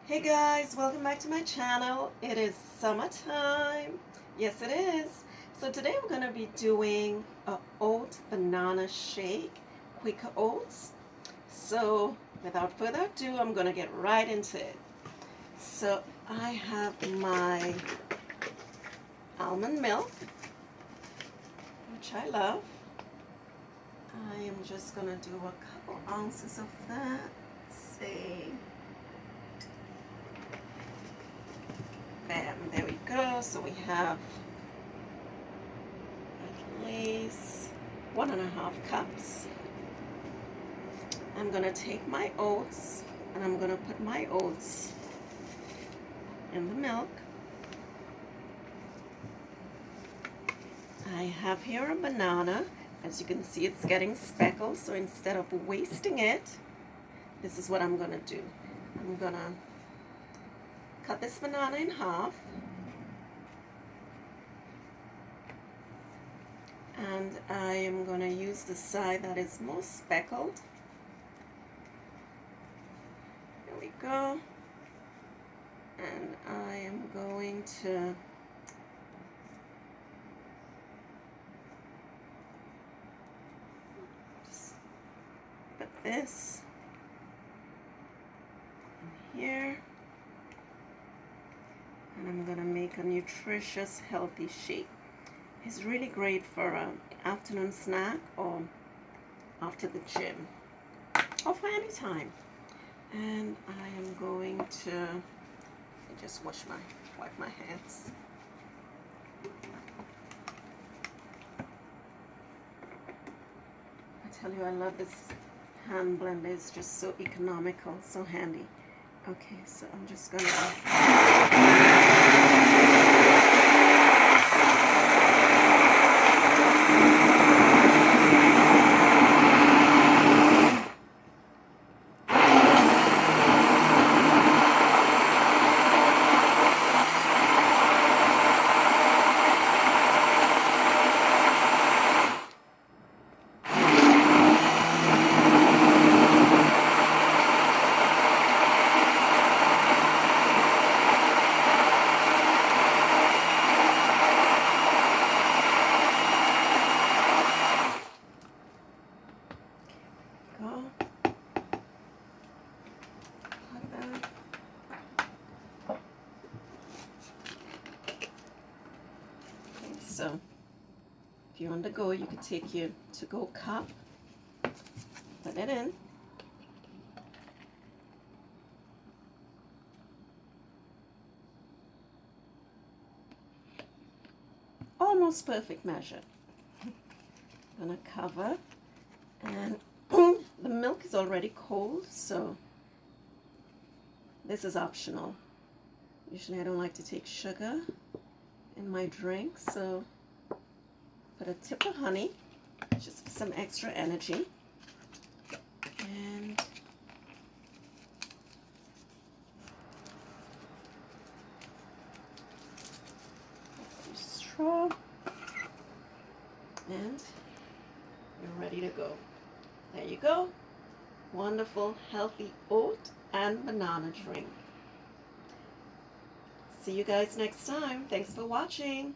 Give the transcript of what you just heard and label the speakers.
Speaker 1: Hey guys, welcome back to my channel. It is summertime. Yes, it is. So today we're going to be doing a oat banana shake, quick oats. So without further ado, I'm going to get right into it. So I have my almond milk, which I love. I am just going to do a couple ounces of that. Say, bam, there we go. So we have at least 1.5 cups. I'm gonna take my oats and I'm gonna put my oats in the milk. I have here a banana. As you can see, it's getting speckled, so instead of wasting it, this is what I'm gonna do. I'm gonna cut this banana in half, and I am gonna use the side that is most speckled. There we go. And I am going to just put this in here, and I'm gonna make a nutritious, healthy shake. It's really great for an afternoon snack or after the gym or for any time. And I am going to just wipe my hands. I tell you, I love this hand blender. It's just so economical, so handy. Okay, so I'm just gonna go. So if you're on the go, you could take your to-go cup, put it in, almost perfect measure. I'm gonna cover, and the milk is already cold, so this is optional. Usually I don't like to take sugar in my drink, so put a tip of honey, just for some extra energy. And straw, and you're ready to go. There you go. Wonderful, healthy oat and banana drink. See you guys next time. Thanks for watching.